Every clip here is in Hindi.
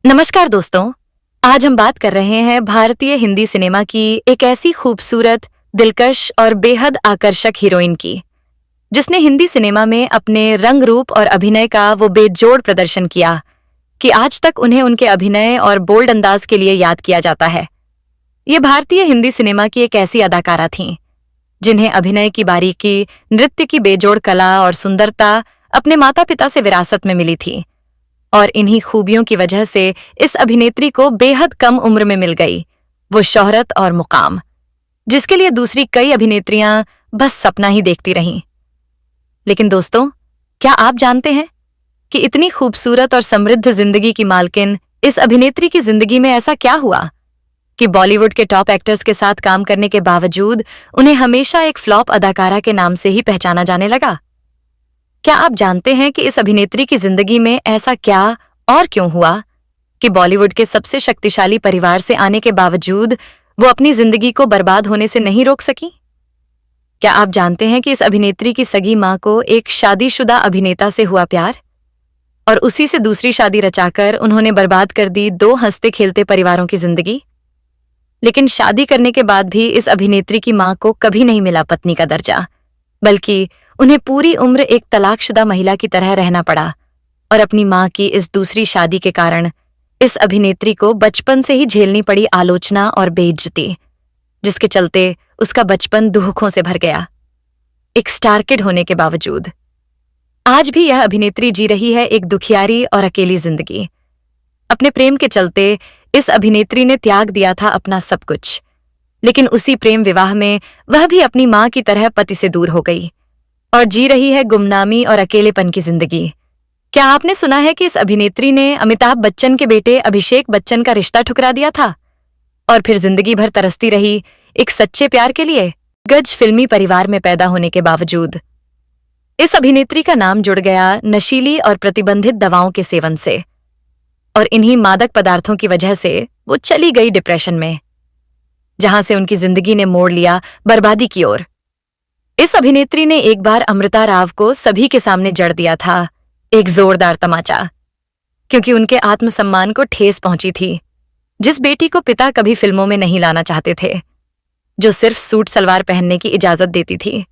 नमस्कार दोस्तों। आज हम बात कर रहे हैं भारतीय हिंदी सिनेमा की एक ऐसी खूबसूरत, दिलकश और बेहद आकर्षक हीरोइन की, जिसने हिंदी सिनेमा में अपने रंग रूप और अभिनय का वो बेजोड़ प्रदर्शन किया कि आज तक उन्हें उनके अभिनय और बोल्ड अंदाज के लिए याद किया जाता है। ये भारतीय हिंदी सिनेमा की एक ऐसी अदाकारा थीं, जिन्हें अभिनय की बारीकी, नृत्य की बेजोड़ कला और सुंदरता अपने माता पिता से विरासत में मिली थी। और इन्हीं खूबियों की वजह से इस अभिनेत्री को बेहद कम उम्र में मिल गई वो शोहरत और मुकाम, जिसके लिए दूसरी कई अभिनेत्रियां बस सपना ही देखती रहीं। लेकिन दोस्तों, क्या आप जानते हैं कि इतनी खूबसूरत और समृद्ध जिंदगी की मालकिन इस अभिनेत्री की जिंदगी में ऐसा क्या हुआ कि बॉलीवुड के टॉप एक्टर्स के साथ काम करने के बावजूद उन्हें हमेशा एक फ्लॉप अदाकारा के नाम से ही पहचाना जाने लगा? क्या आप जानते हैं कि इस अभिनेत्री की जिंदगी में ऐसा क्या और क्यों हुआ कि बॉलीवुड के सबसे शक्तिशाली परिवार से आने के बावजूद वो अपनी जिंदगी को बर्बाद होने से नहीं रोक सकी? क्या आप जानते हैं कि इस अभिनेत्री की सगी मां को एक शादीशुदा अभिनेता से हुआ प्यार और उसी से दूसरी शादी रचाकर उन्होंने बर्बाद कर दी दो हंसते खेलते परिवारों की जिंदगी? लेकिन शादी करने के बाद भी इस अभिनेत्री की मां को कभी नहीं मिला पत्नी का दर्जा, बल्कि उन्हें पूरी उम्र एक तलाकशुदा महिला की तरह रहना पड़ा। और अपनी मां की इस दूसरी शादी के कारण इस अभिनेत्री को बचपन से ही झेलनी पड़ी आलोचना और बेइज्जती, जिसके चलते उसका बचपन दुखों से भर गया। एक स्टार किड होने के बावजूद आज भी यह अभिनेत्री जी रही है एक दुखियारी और अकेली जिंदगी। अपने प्रेम के चलते इस अभिनेत्री ने त्याग दिया था अपना सब कुछ, लेकिन उसी प्रेम विवाह में वह भी अपनी मां की तरह पति से दूर हो गई और जी रही है गुमनामी और अकेलेपन की जिंदगी। क्या आपने सुना है कि इस अभिनेत्री ने अमिताभ बच्चन के बेटे अभिषेक बच्चन का रिश्ता ठुकरा दिया था और फिर जिंदगी भर तरसती रही एक सच्चे प्यार के लिए? गज फिल्मी परिवार में पैदा होने के बावजूद इस अभिनेत्री का नाम जुड़ गया नशीली और प्रतिबंधित दवाओं के सेवन से, और इन्हीं मादक पदार्थों की वजह से वो चली गई डिप्रेशन में, जहां से उनकी जिंदगी ने मोड़ लिया बर्बादी की ओर। इस अभिनेत्री ने एक बार अमृता राव को सभी के सामने जड़ दिया था एक जोरदार तमाचा, क्योंकि उनके आत्मसम्मान को ठेस पहुंची थी। जिस बेटी को पिता कभी फिल्मों में नहीं लाना चाहते थे, जो सिर्फ सूट सलवार पहनने की इजाजत देती थी,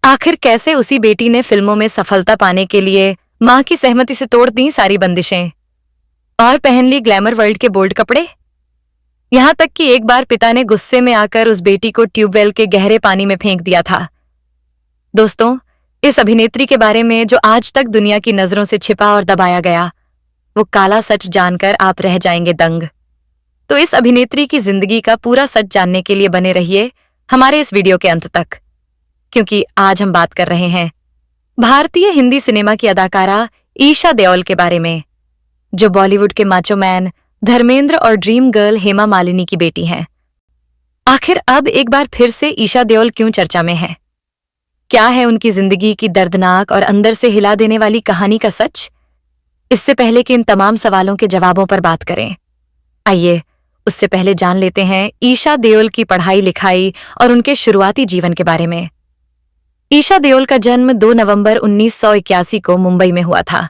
आखिर कैसे उसी बेटी ने फिल्मों में सफलता पाने के लिए मां की सहमति से तोड़ दी सारी बंदिशें और पहन ली ग्लैमर वर्ल्ड के बोल्ड कपड़े। यहां तक कि एक बार पिता ने गुस्से में आकर उस बेटी को ट्यूबवेल के गहरे पानी में फेंक दिया था। दोस्तों, इस अभिनेत्री के बारे में जो आज तक दुनिया की नजरों से छिपा और दबाया गया, वो काला सच जानकर आप रह जाएंगे दंग। तो इस अभिनेत्री की जिंदगी का पूरा सच जानने के लिए बने रहिए हमारे इस वीडियो के अंत तक, क्योंकि आज हम बात कर रहे हैं भारतीय हिंदी सिनेमा की अदाकारा ईशा देओल के बारे में, जो बॉलीवुड के माचो मैन धर्मेंद्र और ड्रीम गर्ल हेमा मालिनी की बेटी हैं। आखिर अब एक बार फिर से ईशा देओल क्यों चर्चा में है? क्या है उनकी जिंदगी की दर्दनाक और अंदर से हिला देने वाली कहानी का सच? इससे पहले कि इन तमाम सवालों के जवाबों पर बात करें, आइए उससे पहले जान लेते हैं ईशा देओल की पढ़ाई लिखाई और उनके शुरुआती जीवन के बारे में। ईशा देओल का जन्म 2 नवंबर 1981 को मुंबई में हुआ था।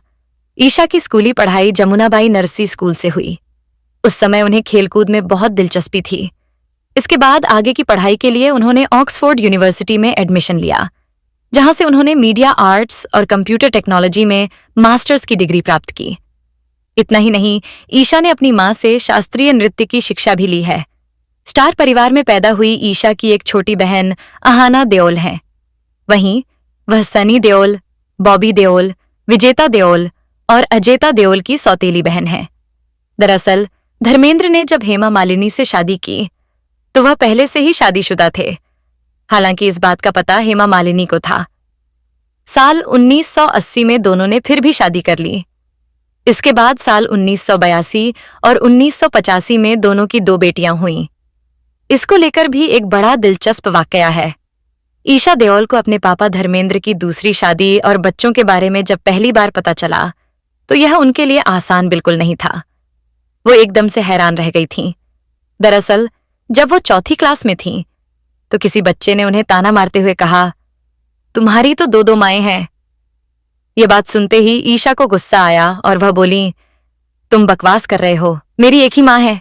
ईशा की स्कूली पढ़ाई जमुनाबाई नरसी स्कूल से हुई। उस समय उन्हें खेलकूद में बहुत दिलचस्पी थी। इसके बाद आगे की पढ़ाई के लिए उन्होंने ऑक्सफोर्ड यूनिवर्सिटी में एडमिशन लिया, जहां से उन्होंने मीडिया आर्ट्स और कंप्यूटर टेक्नोलॉजी में मास्टर्स की डिग्री प्राप्त की। इतना ही नहीं, ईशा ने अपनी मां से शास्त्रीय नृत्य की शिक्षा भी ली है। स्टार परिवार में पैदा हुई ईशा की एक छोटी बहन अहाना देओल है। वहीं वह सनी देओल, बॉबी देओल, विजेता देओल और अजेता देओल की सौतेली बहन है। दरअसल धर्मेंद्र ने जब हेमा मालिनी से शादी की तो वह पहले से ही शादीशुदा थे। हालांकि इस बात का पता हेमा मालिनी को था। साल 1980 में दोनों ने फिर भी शादी कर ली। इसके बाद साल 1982 और 1985 में दोनों की 2 बेटियां हुईं। इसको लेकर भी एक बड़ा दिलचस्प वाकया है। ईशा देओल को अपने पापा धर्मेंद्र की दूसरी शादी और बच्चों के बारे में जब पहली बार पता चला तो यह उनके लिए आसान बिल्कुल नहीं था। वो एकदम से हैरान रह गई थीं। दरअसल जब वो 4th क्लास में थीं तो किसी बच्चे ने उन्हें ताना मारते हुए कहा, तुम्हारी तो 2 माएं हैं। ये बात सुनते ही ईशा को गुस्सा आया और वह बोली, तुम बकवास कर रहे हो, मेरी एक ही माँ है।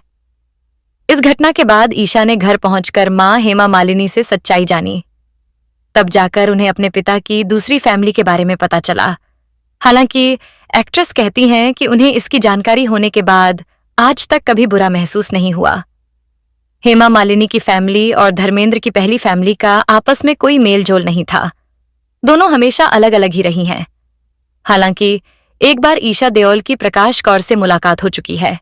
इस घटना के बाद ईशा ने घर पहुंचकर माँ हेमा मालिनी से सच्चाई जानी। तब जाकर उन्हें अपने पिता की दूसरी फैमिली के बारे में पता चला। हालांकि एक्ट्रेस कहती हैं कि उन्हें इसकी जानकारी होने के बाद आज तक कभी बुरा महसूस नहीं हुआ। हेमा मालिनी की फैमिली और धर्मेंद्र की पहली फैमिली का आपस में कोई मेल जोल नहीं था। दोनों हमेशा अलग अलग ही रही हैं। हालांकि एक बार ईशा देओल की प्रकाश कौर से मुलाकात हो चुकी है।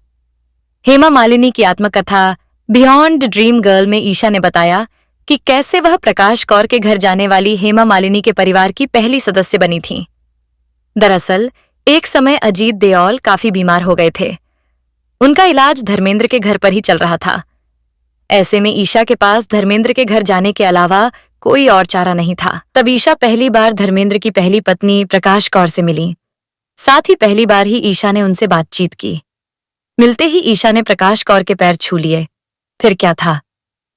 हेमा मालिनी की आत्मकथा बियॉन्ड ड्रीम गर्ल में ईशा ने बताया कि कैसे वह प्रकाश कौर के घर जाने वाली हेमा मालिनी के परिवार की पहली सदस्य बनी थीं। दरअसल एक समय अजीत देओल काफी बीमार हो गए थे। उनका इलाज धर्मेंद्र के घर पर ही चल रहा था। ऐसे में ईशा के पास धर्मेंद्र के घर जाने के अलावा कोई और चारा नहीं था। तब ईशा पहली बार धर्मेंद्र की पहली पत्नी प्रकाश कौर से मिली। साथ ही पहली बार ही ईशा ने उनसे बातचीत की। मिलते ही ईशा ने प्रकाश कौर के पैर छू लिए। फिर क्या था,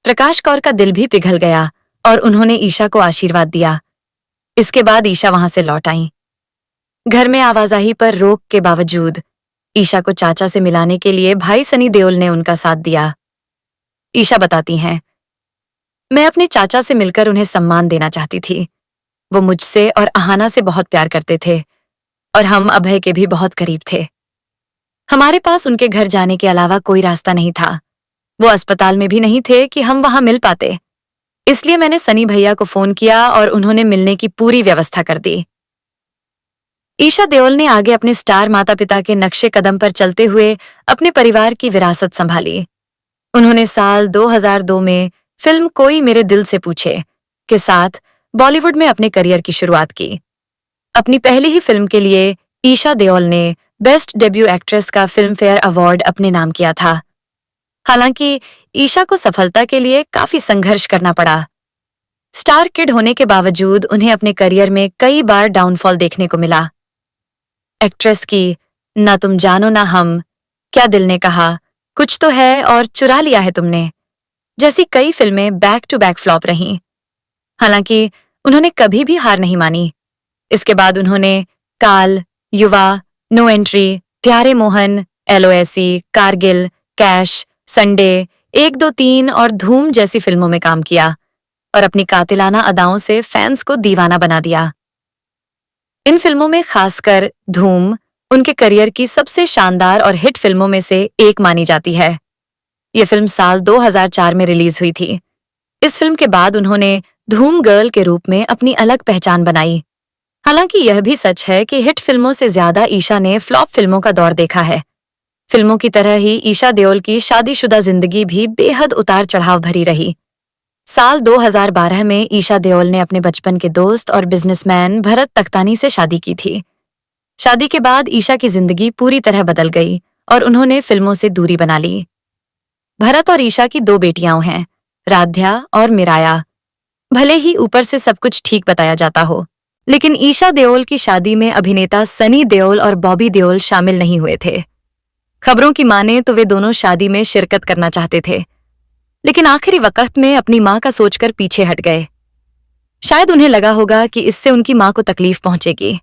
प्रकाश कौर का दिल भी पिघल गया और उन्होंने ईशा को आशीर्वाद दिया। इसके बाद ईशा वहां से लौट आईं। घर में आवाजाही पर रोक के बावजूद ईशा को चाचा से मिलाने के लिए भाई सनी देओल ने उनका साथ दिया। ईशा बताती हैं, मैं अपने चाचा से मिलकर उन्हें सम्मान देना चाहती थी। वो मुझसे और अहाना से बहुत प्यार करते थे और हम अभय के भी बहुत करीब थे। हमारे पास उनके घर जाने के अलावा कोई रास्ता नहीं था। वो अस्पताल में भी नहीं थे कि हम वहां मिल पाते। इसलिए मैंने सनी भैया को फोन किया और उन्होंने मिलने की पूरी व्यवस्था कर दी। ईशा देओल ने आगे अपने स्टार माता पिता के नक्शे कदम पर चलते हुए अपने परिवार की विरासत संभाली। उन्होंने साल 2002 में फिल्म कोई मेरे दिल से पूछे के साथ बॉलीवुड में अपने करियर की शुरुआत की। अपनी पहली ही फिल्म के लिए ईशा देओल ने बेस्ट डेब्यू एक्ट्रेस का फिल्म फेयर अवार्ड अपने नाम किया था। हालांकि ईशा को सफलता के लिए काफी संघर्ष करना पड़ा। स्टार किड होने के बावजूद उन्हें अपने करियर में कई बार डाउनफॉल देखने को मिला। एक्ट्रेस की ना तुम जानो ना हम, क्या दिल ने कहा, कुछ तो है और चुरा लिया है तुमने जैसी कई फिल्में बैक टू बैक फ्लॉप रहीं। हालांकि उन्होंने कभी भी हार नहीं मानी। इसके बाद उन्होंने काल, युवा, नो एंट्री, प्यारे Mohan, LOSE, Kargil, cash, Sunday, 1, 2, 3 और धूम जैसी फिल्मों में काम किया और अपनी कातिलाना अदाओं से फैंस को दीवाना बना दिया। इन फिल्मों में खासकर धूम उनके करियर की सबसे शानदार और हिट फिल्मों में से एक मानी जाती है। यह फिल्म साल 2004 में रिलीज हुई थी। इस फिल्म के बाद उन्होंने धूम गर्ल के रूप में अपनी अलग पहचान बनाई। हालांकि यह भी सच है कि हिट फिल्मों से ज्यादा ईशा ने फ्लॉप फिल्मों का दौर देखा है। फिल्मों की तरह ही ईशा देओल की शादीशुदा जिंदगी भी बेहद उतार चढ़ाव भरी रही। साल 2012 में ईशा देओल ने अपने बचपन के दोस्त और बिजनेसमैन भरत तख्तानी से शादी की थी। शादी के बाद ईशा की जिंदगी पूरी तरह बदल गई और उन्होंने फिल्मों से दूरी बना ली। भरत और ईशा की 2 बेटियां हैं, राध्या और मिराया। भले ही ऊपर से सब कुछ ठीक बताया जाता हो, लेकिन ईशा देओल की शादी में अभिनेता सनी देओल और बॉबी देओल शामिल नहीं हुए थे। खबरों की माने तो वे दोनों शादी में शिरकत करना चाहते थे, लेकिन आखिरी वक्त में अपनी मां का सोचकर पीछे हट गए। शायद उन्हें लगा होगा कि इससे उनकी मां को तकलीफ पहुंचेगी।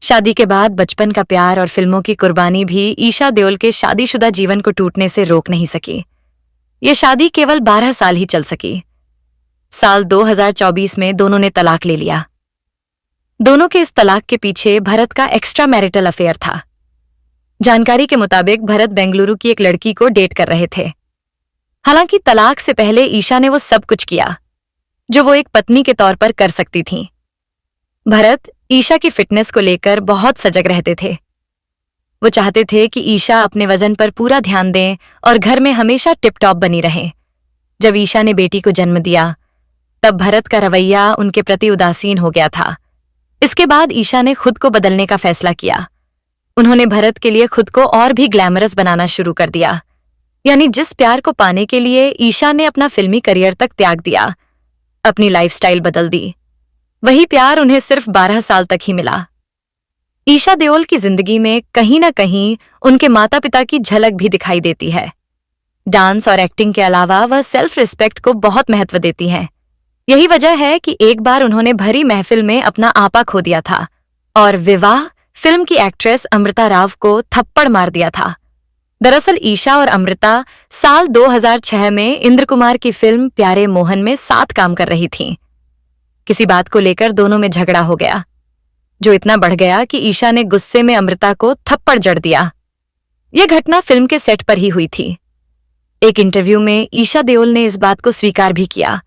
शादी के बाद बचपन का प्यार और फिल्मों की कुर्बानी भी ईशा देओल के शादीशुदा जीवन को टूटने से रोक नहीं सकी। ये शादी केवल 12 साल ही चल सकी। साल 2024 में दोनों ने तलाक ले लिया। दोनों के इस तलाक के पीछे भरत का एक्स्ट्रा मैरिटल अफेयर था। जानकारी के मुताबिक भरत बेंगलुरु की एक लड़की को डेट कर रहे थे। हालांकि तलाक से पहले ईशा ने वो सब कुछ किया जो वो एक पत्नी के तौर पर कर सकती थीं। भरत ईशा की फिटनेस को लेकर बहुत सजग रहते थे। वो चाहते थे कि ईशा अपने वजन पर पूरा ध्यान दें और घर में हमेशा टिप टॉप बनी रहें। जब ईशा ने बेटी को जन्म दिया, तब भरत का रवैया उनके प्रति उदासीन हो गया था। इसके बाद ईशा ने खुद को बदलने का फैसला किया। उन्होंने भरत के लिए खुद को और भी ग्लैमरस बनाना शुरू कर दिया। यानी जिस प्यार को पाने के लिए ईशा ने अपना फिल्मी करियर तक त्याग दिया, अपनी लाइफस्टाइल बदल दी, वही प्यार उन्हें सिर्फ 12 साल तक ही मिला। ईशा देओल की जिंदगी में कहीं ना कहीं उनके माता पिता की झलक भी दिखाई देती है। डांस और एक्टिंग के अलावा वह सेल्फ रिस्पेक्ट को बहुत महत्व देती हैं। यही वजह है कि एक बार उन्होंने भरी महफिल में अपना आपा खो दिया था और विवाह फिल्म की एक्ट्रेस अमृता राव को थप्पड़ मार दिया था। दरअसल ईशा और अमृता साल 2006 में इंद्र कुमार की फिल्म प्यारे मोहन में साथ काम कर रही थीं। किसी बात को लेकर दोनों में झगड़ा हो गया, जो इतना बढ़ गया कि ईशा ने गुस्से में अमृता को थप्पड़ जड़ दिया। यह घटना फिल्म के सेट पर ही हुई थी। एक इंटरव्यू में ईशा देओल ने इस बात को स्वीकार भी किया।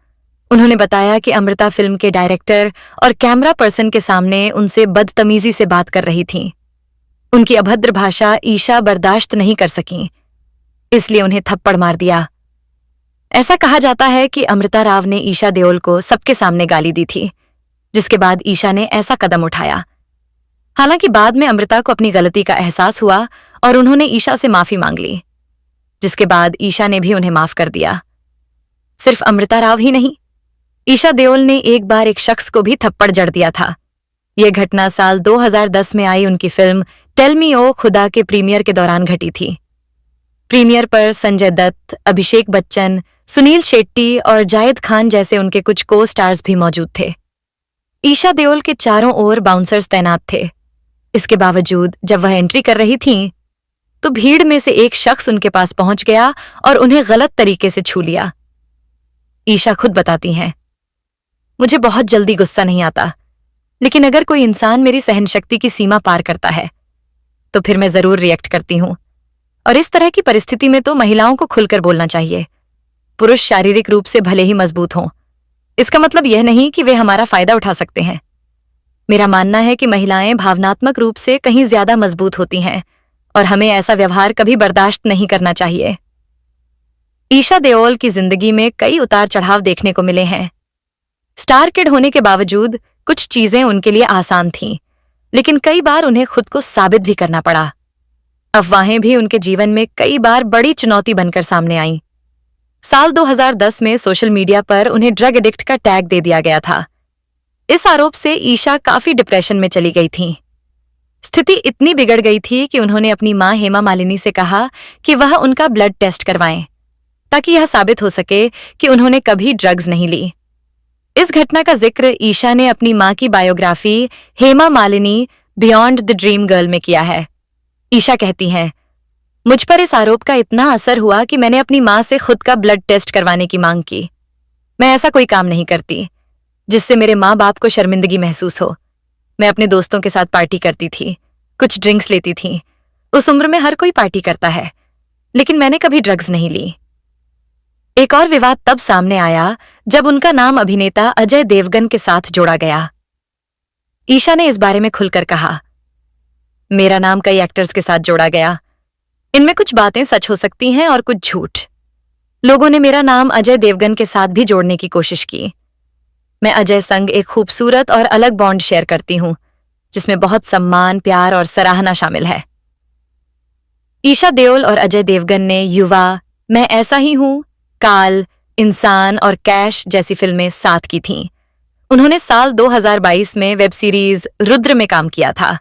उन्होंने बताया कि अमृता फिल्म के डायरेक्टर और कैमरा पर्सन के सामने उनसे बदतमीजी से बात कर रही थीं। उनकी अभद्र भाषा ईशा बर्दाश्त नहीं कर सकीं, इसलिए उन्हें थप्पड़ मार दिया। ऐसा कहा जाता है कि अमृता राव ने ईशा देओल को सबके सामने गाली दी थी, जिसके बाद ईशा ने ऐसा कदम उठाया। हालांकि बाद में अमृता को अपनी गलती का एहसास हुआ और उन्होंने ईशा से माफी मांग ली, जिसके बाद ईशा ने भी उन्हें माफ कर दिया। सिर्फ अमृता राव ही नहीं, ईशा देओल ने एक बार एक शख्स को भी थप्पड़ जड़ दिया था। यह घटना साल 2010 में आई उनकी फिल्म टेल मी ओ खुदा के प्रीमियर के दौरान घटी थी। प्रीमियर पर संजय दत्त, अभिषेक बच्चन, सुनील शेट्टी और जायद खान जैसे उनके कुछ को स्टार्स भी मौजूद थे। ईशा देओल के चारों ओर बाउंसर्स तैनात थे। इसके बावजूद जब वह एंट्री कर रही थीं, तो भीड़ में से एक शख्स उनके पास पहुंच गया और उन्हें गलत तरीके से छू लिया। ईशा खुद बताती हैं, मुझे बहुत जल्दी गुस्सा नहीं आता, लेकिन अगर कोई इंसान मेरी सहनशक्ति की सीमा पार करता है तो फिर मैं जरूर रिएक्ट करती हूं। और इस तरह की परिस्थिति में तो महिलाओं को खुलकर बोलना चाहिए। पुरुष शारीरिक रूप से भले ही मजबूत हों, इसका मतलब यह नहीं कि वे हमारा फायदा उठा सकते हैं। मेरा मानना है कि महिलाएं भावनात्मक रूप से कहीं ज्यादा मजबूत होती हैं और हमें ऐसा व्यवहार कभी बर्दाश्त नहीं करना चाहिए। ईशा देओल की जिंदगी में कई उतार चढ़ाव देखने को मिले हैं। स्टार किड होने के बावजूद कुछ चीजें उनके लिए आसान थीं, लेकिन कई बार उन्हें खुद को साबित भी करना पड़ा। अफवाहें भी उनके जीवन में कई बार बड़ी चुनौती बनकर सामने आईं। साल 2010 में सोशल मीडिया पर उन्हें ड्रग एडिक्ट का टैग दे दिया गया था। इस आरोप से ईशा काफी डिप्रेशन में चली गई थीं। स्थिति इतनी बिगड़ गई थी कि उन्होंने अपनी मां हेमा मालिनी से कहा कि वह उनका ब्लड टेस्ट करवाएं, ताकि यह साबित हो सके कि उन्होंने कभी ड्रग्स नहीं ली। इस घटना का जिक्र ईशा ने अपनी मां की biography Hema Malini beyond the dream girl में किया है। ईशा कहती हैं, मुझ पर इस आरोप का इतना असर हुआ कि मैंने अपनी मां से खुद का ब्लड टेस्ट करवाने की मांग की। मैं ऐसा कोई काम नहीं करती जिससे मेरे माँ बाप को शर्मिंदगी महसूस हो। मैं अपने दोस्तों के साथ पार्टी करती थी, कुछ ड्रिंक्स लेती थी। उस उम्र में हर कोई पार्टी करता है, लेकिन मैंने कभी ड्रग्स नहीं ली। एक और विवाद तब सामने आया जब उनका नाम अभिनेता अजय देवगन के साथ जोड़ा गया। ईशा ने इस बारे में खुलकर कहा, मेरा नाम कई एक्टर्स के साथ जोड़ा गया। इनमें कुछ बातें सच हो सकती हैं और कुछ झूठ। लोगों ने मेरा नाम अजय देवगन के साथ भी जोड़ने की कोशिश की। मैं अजय संग एक खूबसूरत और अलग बॉन्ड शेयर करती हूं, जिसमें बहुत सम्मान, प्यार और सराहना शामिल है। ईशा देओल और अजय देवगन ने युवा, मैं ऐसा ही हूं, काल, इंसान और कैश जैसी फिल्में साथ की थीं। उन्होंने साल 2022 में वेब सीरीज रुद्र में काम किया था।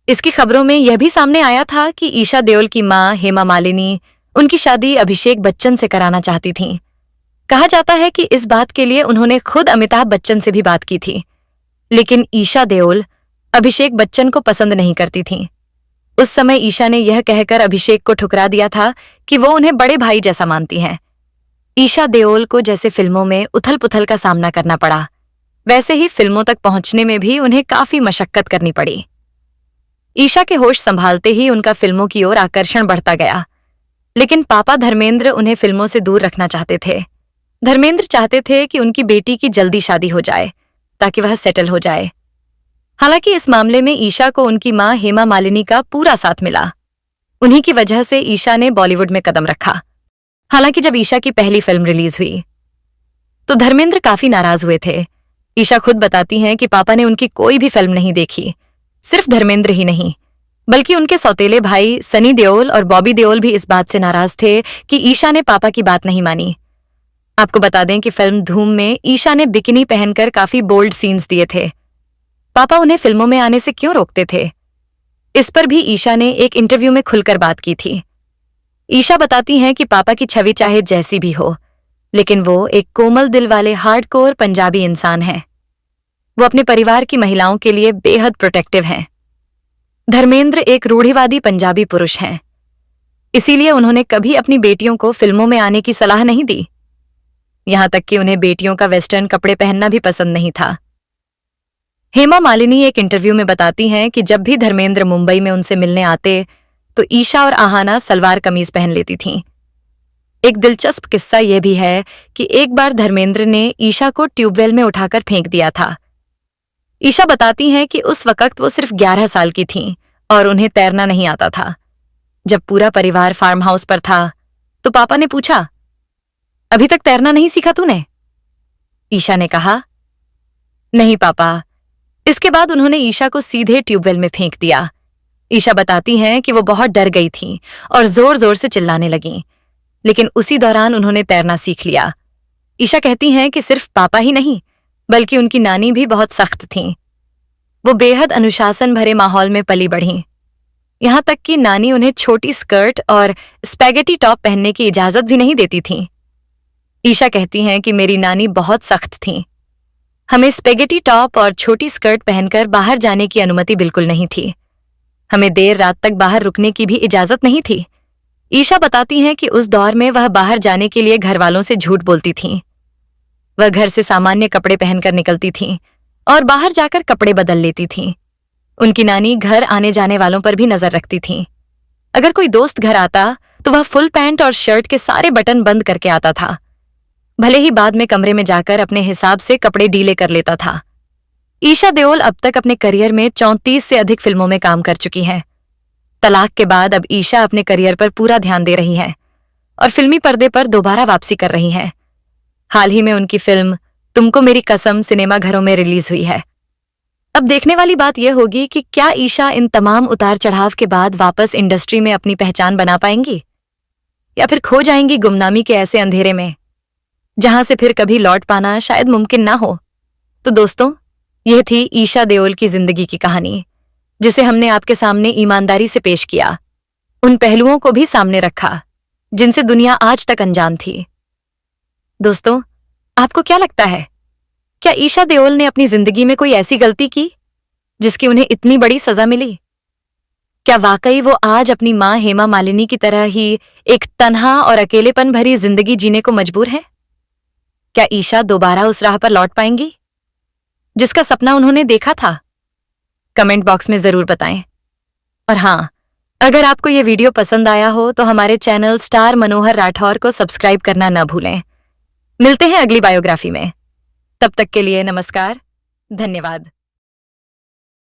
इसकी खबरों में यह भी सामने आया था कि ईशा देओल की मां हेमा मालिनी उनकी शादी अभिषेक बच्चन से कराना चाहती थीं। कहा जाता है कि इस बात के लिए उन्होंने खुद अमिताभ बच्चन से भी बात की थी, लेकिन ईशा देओल अभिषेक बच्चन को पसंद नहीं करती थीं। उस समय ईशा ने यह कहकर अभिषेक को ठुकरा दिया था कि वो उन्हें बड़े भाई जैसा मानती हैं। ईशा देओल को जैसे फिल्मों में उथल पुथल का सामना करना पड़ा, वैसे ही फिल्मों तक पहुंचने में भी उन्हें काफी मशक्कत करनी पड़ी। ईशा के होश संभालते ही उनका फिल्मों की ओर आकर्षण बढ़ता गया, लेकिन पापा धर्मेंद्र उन्हें फिल्मों से दूर रखना चाहते थे। धर्मेंद्र चाहते थे कि उनकी बेटी की जल्दी शादी हो जाए ताकि वह सेटल हो जाए। हालांकि इस मामले में ईशा को उनकी मां हेमा मालिनी का पूरा साथ मिला। उन्हीं की वजह से ईशा ने बॉलीवुड में कदम रखा। हालांकि जब ईशा की पहली फिल्म रिलीज हुई तो धर्मेंद्र काफी नाराज हुए थे। ईशा खुद बताती हैं कि पापा ने उनकी कोई भी फिल्म नहीं देखी। सिर्फ धर्मेंद्र ही नहीं, बल्कि उनके सौतेले भाई सनी देओल और बॉबी देओल भी इस बात से नाराज थे कि ईशा ने पापा की बात नहीं मानी। आपको बता दें कि फिल्म धूम में ईशा ने बिकिनी पहनकर काफी बोल्ड सीन्स दिए थे। पापा उन्हें फिल्मों में आने से क्यों रोकते थे? इस पर भी ईशा ने एक इंटरव्यू में खुलकर बात की थी। ईशा बताती हैं कि पापा की छवि चाहे जैसी भी हो, लेकिन वो एक कोमल दिल वाले हार्डकोर पंजाबी इंसान हैं। वो अपने परिवार की महिलाओं के लिए बेहद प्रोटेक्टिव हैं। धर्मेंद्र एक रूढ़िवादी पंजाबी पुरुष हैं, इसीलिए उन्होंने कभी अपनी बेटियों को फिल्मों में आने की सलाह नहीं दी। यहां तक कि उन्हें बेटियों का वेस्टर्न कपड़े पहनना भी पसंद नहीं था। हेमा मालिनी एक इंटरव्यू में बताती हैं कि जब भी धर्मेंद्र मुंबई में उनसे मिलने आते तो ईशा और आहाना सलवार कमीज पहन लेती थीं। एक दिलचस्प किस्सा यह भी है कि एक बार धर्मेंद्र ने ईशा को ट्यूबवेल में उठाकर फेंक दिया था। ईशा बताती हैं कि उस वक्त वो सिर्फ 11 साल की थीं और उन्हें तैरना नहीं आता था। जब पूरा परिवार फार्म हाउस पर था तो पापा ने पूछा, अभी तक तैरना नहीं सीखा तूने? ईशा ने कहा, नहीं पापा। इसके बाद उन्होंने ईशा को सीधे ट्यूबवेल में फेंक दिया। ईशा बताती हैं कि वो बहुत डर गई थीं और जोर जोर से चिल्लाने लगीं, लेकिन उसी दौरान उन्होंने तैरना सीख लिया। ईशा कहती हैं कि सिर्फ पापा ही नहीं बल्कि उनकी नानी भी बहुत सख्त थीं। वो बेहद अनुशासन भरे माहौल में पली बढ़ीं। यहां तक कि नानी उन्हें छोटी स्कर्ट और स्पैगेटी टॉप पहनने की इजाजत भी नहीं देती थीं। ईशा कहती हैं कि मेरी नानी बहुत सख्त थीं। हमें स्पैगेटी टॉप और छोटी स्कर्ट पहनकर बाहर जाने की अनुमति बिल्कुल नहीं थी। हमें देर रात तक बाहर रुकने की भी इजाजत नहीं थी। ईशा बताती हैं कि उस दौर में वह बाहर जाने के लिए घर वालों से झूठ बोलती थीं। वह घर से सामान्य कपड़े पहनकर निकलती थीं और बाहर जाकर कपड़े बदल लेती थीं। उनकी नानी घर आने जाने वालों पर भी नजर रखती थीं। अगर कोई दोस्त घर आता तो वह फुल पैंट और शर्ट के सारे बटन बंद करके आता था, भले ही बाद में कमरे में जाकर अपने हिसाब से कपड़े डीले कर लेता था। ईशा देओल अब तक अपने करियर में 34 से अधिक फिल्मों में काम कर चुकी हैं। तलाक के बाद अब ईशा अपने करियर पर पूरा ध्यान दे रही हैं और फिल्मी पर्दे पर दोबारा वापसी कर रही हैं। हाल ही में उनकी फिल्म तुमको मेरी कसम सिनेमा घरों में रिलीज हुई है। अब देखने वाली बात यह होगी कि क्या ईशा इन तमाम उतार चढ़ाव के बाद वापस इंडस्ट्री में अपनी पहचान बना पाएंगी या फिर खो जाएंगी गुमनामी के ऐसे अंधेरे में जहां से फिर कभी लौट पाना शायद मुमकिन ना हो। तो दोस्तों, यह थी ईशा देओल की जिंदगी की कहानी, जिसे हमने आपके सामने ईमानदारी से पेश किया, उन पहलुओं को भी सामने रखा जिनसे दुनिया आज तक अनजान थी। दोस्तों, आपको क्या लगता है, क्या ईशा देओल ने अपनी जिंदगी में कोई ऐसी गलती की जिसकी उन्हें इतनी बड़ी सजा मिली? क्या वाकई वो आज अपनी मां हेमा मालिनी की तरह ही एक तन्हा और अकेलेपन भरी जिंदगी जीने को मजबूर है? क्या ईशा दोबारा उस राह पर लौट पाएंगी जिसका सपना उन्होंने देखा था? कमेंट बॉक्स में जरूर बताएं। और हाँ, अगर आपको यह वीडियो पसंद आया हो तो हमारे चैनल स्टार मनोहर राठौर को सब्सक्राइब करना न भूलें। मिलते हैं अगली बायोग्राफी में। तब तक के लिए नमस्कार, धन्यवाद।